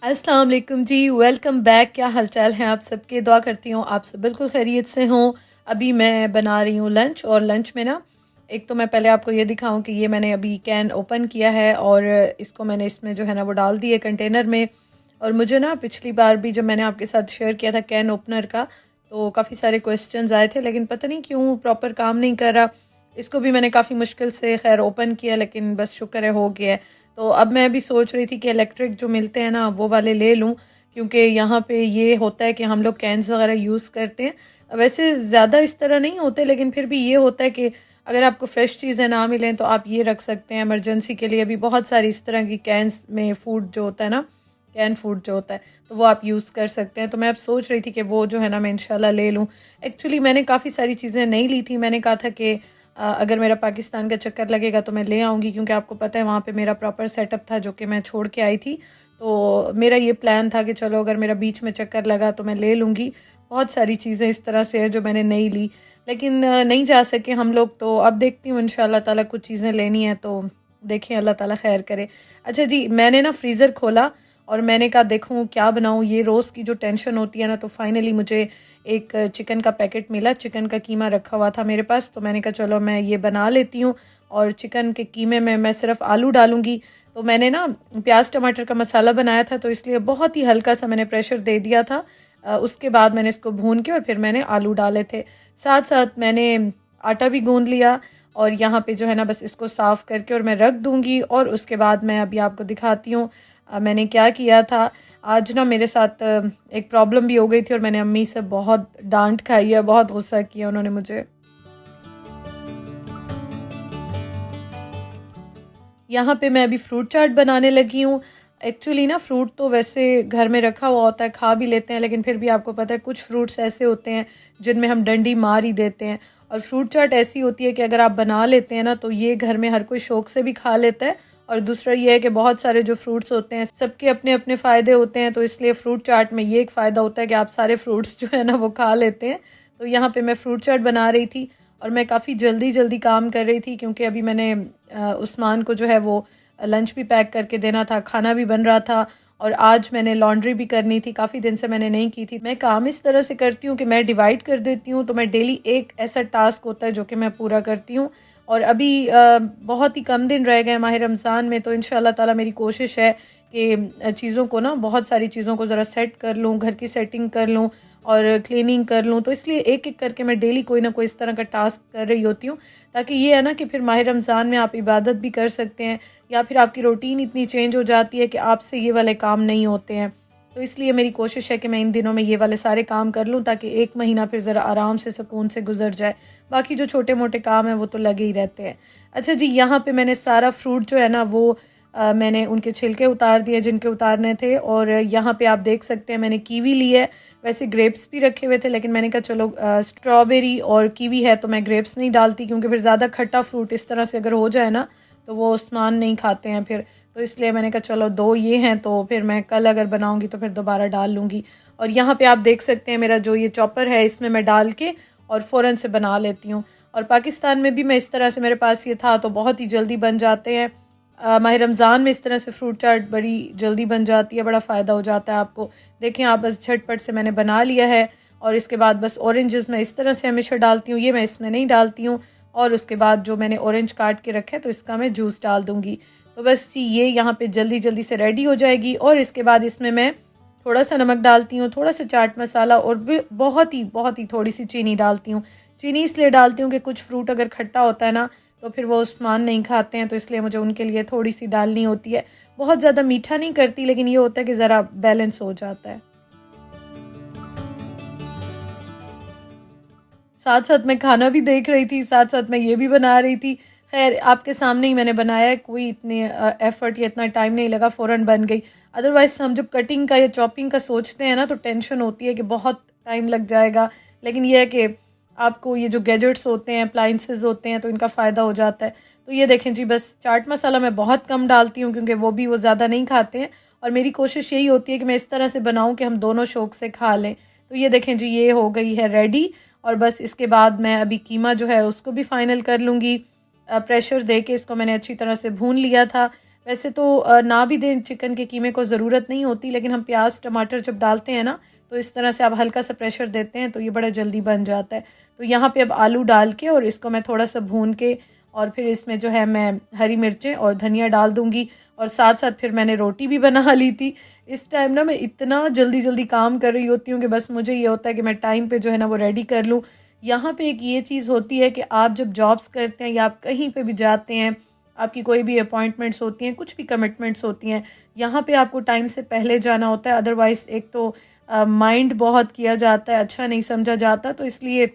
अस्सलाम वालेकुम जी, welcome back. क्या हालचाल है आप सबके? दुआ करती हूँ आप सब बिल्कुल खैरियत से हों। अभी मैं बना रही हूँ लंच, और लंच में ना एक तो मैं पहले आपको ये दिखाऊं कि ये मैंने अभी कैन ओपन किया है और इसको मैंने इसमें जो है ना वो डाल दिए कंटेनर में। और मुझे ना पिछली बार भी जब मैंने आपके साथ शेयर किया था कैन ओपनर का, तो काफ़ी सारे क्वेश्चंस आए थे, लेकिन पता नहीं क्यों प्रॉपर काम नहीं कर रहा। इसको भी मैंने काफ़ी मुश्किल से खैर ओपन किया, लेकिन बस शुक्र है हो गया है। तो अब मैं भी सोच रही थी कि इलेक्ट्रिक जो मिलते हैं ना वो वाले ले लूँ, क्योंकि यहाँ पे ये होता है कि हम लोग कैंस वगैरह यूज़ करते हैं। वैसे ज़्यादा इस तरह नहीं होते, लेकिन फिर भी ये होता है कि अगर आपको फ़्रेश चीज़ें ना मिलें तो आप ये रख सकते हैं इमरजेंसी के लिए। अभी बहुत सारी इस तरह की कैंस में फ़ूड जो होता है ना, कैन फूड जो होता है, तो वो आप यूज़ कर सकते हैं। तो मैं अब सोच रही थी कि वो जो है ना मैं इंशाल्लाह ले लूँ। एक्चुअली मैंने काफ़ी सारी चीज़ें नहीं ली थी। मैंने कहा था कि अगर मेरा पाकिस्तान का चक्कर लगेगा तो मैं ले आऊँगी, क्योंकि आपको पता है वहाँ पे मेरा प्रॉपर सेटअप था जो कि मैं छोड़ के आई थी। तो मेरा ये प्लान था कि चलो अगर मेरा बीच में चक्कर लगा तो मैं ले लूँगी। बहुत सारी चीज़ें इस तरह से है जो मैंने नहीं ली, लेकिन नहीं जा सके हम लोग। तो अब देखती हूँ इंशाल्लाह ताला कुछ चीज़ें लेनी है तो देखें, अल्लाह ताला खैर करे। अच्छा जी, मैंने ना फ्रीज़र खोला और मैंने कहा देखूँ क्या बनाऊँ। ये रोज़ की जो टेंशन होती है ना, तो फाइनली मुझे एक चिकन का पैकेट मिला। चिकन का कीमा रखा हुआ था मेरे पास, तो मैंने कहा चलो मैं ये बना लेती हूँ। और चिकन के कीमे में मैं सिर्फ आलू डालूँगी। तो मैंने ना प्याज टमाटर का मसाला बनाया था, तो इसलिए बहुत ही हल्का सा मैंने प्रेशर दे दिया था। उसके बाद मैंने इसको भून के और फिर मैंने आलू डाले थे। साथ साथ मैंने आटा भी गूँध लिया, और यहाँ पे जो है ना बस इसको साफ़ करके और मैं रख दूँगी। और उसके बाद मैं अभी आपको दिखाती हूँ मैंने क्या किया था। आज ना मेरे साथ एक प्रॉब्लम भी हो गई थी, और मैंने अम्मी से बहुत डांट खाई है, बहुत गुस्सा किया उन्होंने मुझे। यहाँ पे मैं अभी फ्रूट चाट बनाने लगी हूँ। एक्चुअली ना फ्रूट तो वैसे घर में रखा हुआ होता है, खा भी लेते हैं, लेकिन फिर भी आपको पता है कुछ फ्रूट्स ऐसे होते हैं जिनमें हम डंडी मार ही देते हैं। और फ्रूट चाट ऐसी होती है कि अगर आप बना लेते हैं ना तो ये घर में हर कोई शौक से भी खा लेता है। और दूसरा ये है कि बहुत सारे जो फ्रूट्स होते हैं सबके अपने अपने फ़ायदे होते हैं, तो इसलिए फ्रूट चाट में ये एक फ़ायदा होता है कि आप सारे फ्रूट्स जो है ना वो खा लेते हैं। तो यहाँ पे मैं फ्रूट चाट बना रही थी, और मैं काफ़ी जल्दी जल्दी काम कर रही थी, क्योंकि अभी मैंने उस्मान को जो है वो लंच भी पैक करके देना था, खाना भी बन रहा था, और आज मैंने लॉन्ड्री भी करनी थी। काफ़ी दिन से मैंने नहीं की थी। मैं काम इस तरह से करती हूँ कि मैं डिवाइड कर देती हूँ, तो मैं डेली एक ऐसा टास्क होता है जो कि मैं पूरा करती हूँ। और अभी बहुत ही कम दिन रह गए माह रमज़ान में, तो इंशाल्लाह ताला मेरी कोशिश है कि चीज़ों को ना, बहुत सारी चीज़ों को ज़रा सेट कर लूँ, घर की सेटिंग कर लूँ और क्लीनिंग कर लूँ। तो इसलिए एक एक करके मैं डेली कोई ना कोई इस तरह का टास्क कर रही होती हूँ, ताकि ये है ना कि फिर माह रमज़ान में आप इबादत भी कर सकते हैं, या फिर आपकी रूटीन इतनी चेंज हो जाती है कि आपसे ये वाले काम नहीं होते हैं। तो इसलिए मेरी कोशिश है कि मैं इन दिनों में ये वाले सारे काम कर लूँ, ताकि एक महीना फिर ज़रा आराम से सुकून से गुजर जाए। बाकी जो छोटे मोटे काम हैं वो तो लगे ही रहते हैं। अच्छा जी, यहाँ पे मैंने सारा फ्रूट जो है ना वो मैंने उनके छिलके उतार दिए जिनके उतारने थे। और यहाँ पे आप देख सकते हैं मैंने कीवी ली है। वैसे ग्रेप्स भी रखे हुए थे, लेकिन मैंने कहा चलो स्ट्रॉबेरी और कीवी है तो मैं ग्रेप्स नहीं डालती, क्योंकि फिर ज़्यादा खट्टा फ्रूट इस तरह से अगर हो जाए ना तो वो उस्मान नहीं खाते हैं फिर। तो इसलिए मैंने कहा चलो दो ये हैं, तो फिर मैं कल अगर बनाऊंगी तो फिर दोबारा डाल लूँगी। और यहाँ पे आप देख सकते हैं मेरा जो ये चॉपर है इसमें मैं डाल के और फ़ौरन से बना लेती हूँ। और पाकिस्तान में भी मैं इस तरह से, मेरे पास ये था तो बहुत ही जल्दी बन जाते हैं। माह रमज़ान में इस तरह से फ्रूट चाट बड़ी जल्दी बन जाती है, बड़ा फ़ायदा हो जाता है आपको। देखें आप, बस झटपट से मैंने बना लिया है। और इसके बाद बस ऑरेंजेस मैं इस तरह से हमेशा डालती हूँ, ये मैं इसमें नहीं डालती हूँ। और उसके बाद जो मैंने ऑरेंज काट के रखा है तो इसका मैं जूस डाल दूँगी। तो बस ये यहाँ पे जल्दी जल्दी से रेडी हो जाएगी। और इसके बाद इसमें मैं थोड़ा सा नमक डालती हूँ, थोड़ा सा चाट मसाला, और भी बहुत ही थोड़ी सी चीनी डालती हूँ। चीनी इसलिए डालती हूँ कि कुछ फ्रूट अगर खट्टा होता है ना तो फिर वो उस्मान नहीं खाते हैं, तो इसलिए मुझे उनके लिए थोड़ी सी डालनी होती है। बहुत ज़्यादा मीठा नहीं करती, लेकिन ये होता है कि ज़रा बैलेंस हो जाता है। साथ साथ मैं खाना भी देख रही थी, साथ साथ मैं ये भी बना रही थी। खैर आपके सामने ही मैंने बनाया है, कोई इतने एफर्ट या इतना टाइम नहीं लगा, फ़ौरन बन गई। अदरवाइज़ हम जब कटिंग का या चॉपिंग का सोचते हैं ना तो टेंशन होती है कि बहुत टाइम लग जाएगा। लेकिन ये है कि आपको ये जो गैजेट्स होते हैं, अप्लाइंसेस होते हैं, तो इनका फ़ायदा हो जाता है। तो ये देखें जी, बस चाट मसाला मैं बहुत कम डालती हूँ, क्योंकि वो ज़्यादा नहीं खाते हैं। और मेरी कोशिश यही होती है कि मैं इस तरह से बनाऊँ कि हम दोनों शौक से खा लें। तो ये देखें जी, ये हो गई है रेडी। और बस इसके बाद मैं अभी कीमा जो है उसको भी फ़ाइनल कर लूँगी। प्रेशर दे के इसको मैंने अच्छी तरह से भून लिया था। वैसे तो ना भी दें चिकन के कीमे को ज़रूरत नहीं होती, लेकिन हम प्याज टमाटर जब डालते हैं ना तो इस तरह से आप हल्का सा प्रेशर देते हैं तो ये बड़ा जल्दी बन जाता है। तो यहाँ पे अब आलू डाल के और इसको मैं थोड़ा सा भून के और फिर इसमें जो है मैं हरी मिर्चें और धनिया डाल दूँगी, और साथ साथ फिर मैंने रोटी भी बना ली थी। इस टाइम ना मैं इतना जल्दी जल्दी काम कर रही होती हूँ कि बस मुझे ये होता है कि मैं टाइम पे जो है ना वो रेडी कर लूँ। यहाँ पे एक ये चीज़ होती है कि आप जब जॉब्स करते हैं या आप कहीं पे भी जाते हैं, आपकी कोई भी अपॉइंटमेंट्स होती हैं, कुछ भी कमिटमेंट्स होती हैं, यहाँ पे आपको टाइम से पहले जाना होता है। अदरवाइज़ एक तो माइंड बहुत किया जाता है, अच्छा नहीं समझा जाता, तो इसलिए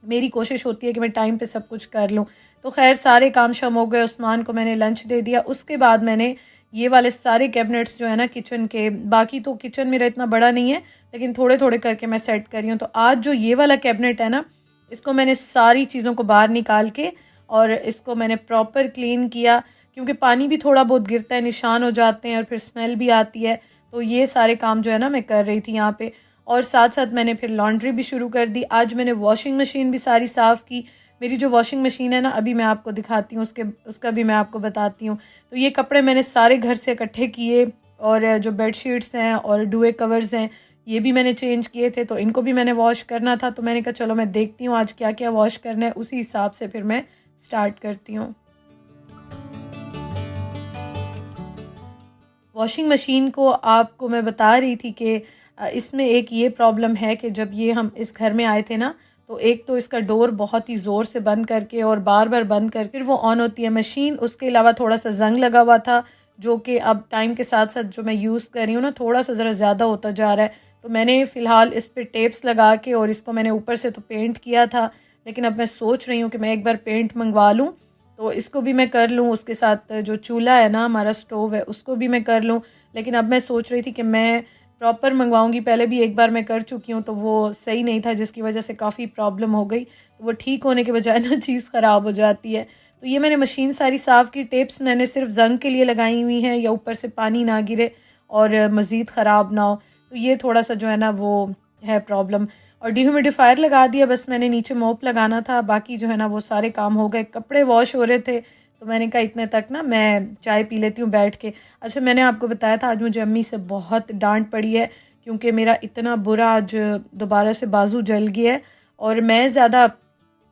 मेरी कोशिश होती है कि मैं टाइम पे सब कुछ कर लूँ। तो खैर सारे काम शाम हो गए, उस्मान को मैंने लंच दे दिया। उसके बाद मैंने ये वाले सारे कैबिनेट्स जो है ना किचन के, बाकी तो किचन मेरा इतना बड़ा नहीं है लेकिन थोड़े थोड़े करके मैं सेट कर रही हूँ। तो आज जो ये वाला कैबिनेट है ना, इसको मैंने सारी चीज़ों को बाहर निकाल के और इसको मैंने प्रॉपर क्लीन किया, क्योंकि पानी भी थोड़ा बहुत गिरता है, निशान हो जाते हैं और फिर स्मेल भी आती है। तो ये सारे काम जो है ना मैं कर रही थी यहाँ पे, और साथ साथ मैंने फिर लॉन्ड्री भी शुरू कर दी। आज मैंने वॉशिंग मशीन भी सारी साफ़ की। मेरी जो वॉशिंग मशीन है ना, अभी मैं आपको दिखाती हूँ, उसका भी मैं आपको बताती हूँ। तो ये कपड़े मैंने सारे घर से इकट्ठे किए, और जो बेडशीट्स हैं और डुए कवर्स हैं ये भी मैंने चेंज किए थे, तो इनको भी मैंने वॉश करना था। तो मैंने कहा चलो मैं देखती हूँ आज क्या क्या वॉश करना है, उसी हिसाब से फिर मैं स्टार्ट करती हूँ। वॉशिंग मशीन को आपको मैं बता रही थी कि इसमें एक ये प्रॉब्लम है कि जब ये हम इस घर में आए थे ना, तो एक तो इसका डोर बहुत ही ज़ोर से बंद करके और बार बार बंद कर फिर वो ऑन होती है मशीन। उसके अलावा थोड़ा सा जंग लगा हुआ था, जो कि अब टाइम के साथ साथ जो मैं यूज़ कर रही हूँ ना, थोड़ा सा ज़रा ज़्यादा होता जा रहा है। तो मैंने फ़िलहाल इस पर टेप्स लगा के और इसको मैंने ऊपर से तो पेंट किया था, लेकिन अब मैं सोच रही हूँ कि मैं एक बार पेंट मंगवा लूँ तो इसको भी मैं कर लूँ। उसके साथ जो चूल्हा है ना, हमारा स्टोव है, उसको भी मैं कर लूँ। लेकिन अब मैं सोच रही थी कि मैं प्रॉपर मंगवाऊंगी। पहले भी एक बार मैं कर चुकी हूँ तो वो सही नहीं था, जिसकी वजह से काफ़ी प्रॉब्लम हो गई। तो वो ठीक होने के बजाय ना चीज़ ख़राब हो जाती है। तो ये मैंने मशीन सारी साफ़ की। टेप्स मैंने सिर्फ जंग के लिए लगाई हुई हैं, या ऊपर से पानी ना गिरे और मज़ीद ख़राब ना हो। तो ये थोड़ा सा जो है ना वो है प्रॉब्लम। और डिह्यूमिडिफायर लगा दिया, बस मैंने नीचे मोप लगाना था, बाकी जो है ना वो सारे काम हो गए। कपड़े वॉश हो रहे थे तो मैंने कहा इतने तक ना मैं चाय पी लेती हूँ बैठ के। अच्छा, मैंने आपको बताया था आज मुझे अम्मी से बहुत डांट पड़ी है, क्योंकि मेरा इतना बुरा आज दोबारा से बाजू जल गया है। और मैं ज़्यादा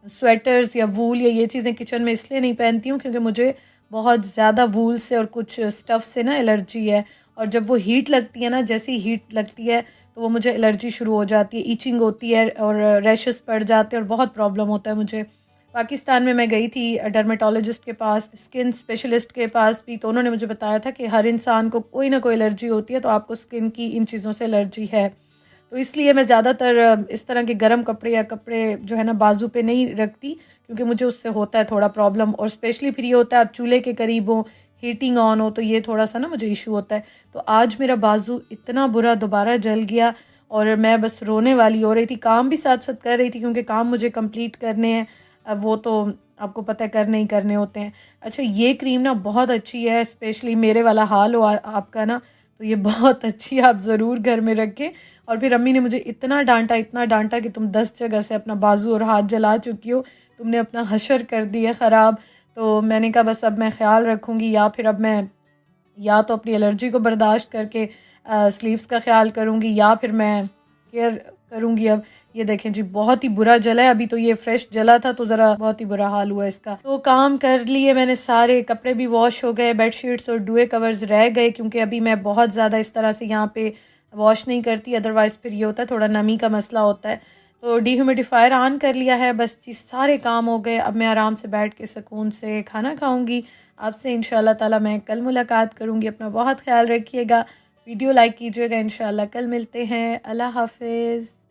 स्वेटर्स या वूल या ये चीज़ें किचन में इसलिए नहीं पहनती हूँ क्योंकि मुझे बहुत ज़्यादा वूल से और कुछ स्टफ़ से ना एलर्जी है। और जब वो हीट लगती है ना, जैसी हीट लगती है तो वो मुझे एलर्जी शुरू हो जाती है, ईचिंग होती है और रैशेस पड़ जाते हैं और बहुत प्रॉब्लम होता है मुझे। पाकिस्तान में मैं गई थी डर्मेटोलॉजिस्ट के पास, स्किन स्पेशलिस्ट के पास भी, तो उन्होंने मुझे बताया था कि हर इंसान को कोई ना कोई एलर्जी होती है, तो आपको स्किन की इन चीज़ों से एलर्जी है। तो इसलिए मैं ज़्यादातर इस तरह के गर्म कपड़े या कपड़े जो है ना बाजू पे नहीं रखती, क्योंकि मुझे उससे होता है थोड़ा प्रॉब्लम। और स्पेशली फिर ये होता है आप चूल्हे के करीब हो, हीटिंग ऑन हो, तो ये थोड़ा सा ना मुझे इशू होता है। तो आज मेरा बाजू इतना बुरा दोबारा जल गया और मैं बस रोने वाली हो रही थी। काम भी साथ साथ कर रही थी क्योंकि काम मुझे कंप्लीट करने हैं, अब वो तो आपको पता है करने ही करने होते हैं। अच्छा, ये क्रीम ना बहुत अच्छी है, स्पेशली मेरे वाला हाल हो आपका ना, तो ये बहुत अच्छी है, आप ज़रूर घर में रखें। और फिर अम्मी ने मुझे इतना डांटा कि तुम 10 जगह से अपना बाजू और हाथ जला चुकी हो, तुमने अपना हशर कर दिया ख़राब। तो मैंने कहा बस अब मैं ख्याल रखूँगी, या फिर अब मैं या तो अपनी एलर्जी को बर्दाश्त करके स्लीव्स का ख्याल करूँगी, या फिर मैं केयर करूँगी। अब ये देखें जी, बहुत ही बुरा जला है। अभी तो ये फ्रेश जला था तो ज़रा बहुत ही बुरा हाल हुआ इसका। तो काम कर लिए मैंने सारे, कपड़े भी वॉश हो गए, बेडशीट्स और डुए कवर्स रह गए, क्योंकि अभी मैं बहुत ज़्यादा इस तरह से यहाँ पे वॉश नहीं करती, अदरवाइज़ फिर ये होता है थोड़ा नमी का मसला होता है। तो डिह्यूमिडिफायर ऑन कर लिया है, बस जी सारे काम हो गए। अब मैं आराम से बैठ के सुकून से खाना खाऊंगी। आपसे इंशाल्लाह ताला मैं कल मुलाकात करूंगी। अपना बहुत ख्याल रखिएगा, वीडियो लाइक कीजिएगा। इंशाल्लाह कल मिलते हैं। अल्लाह हाफिज़।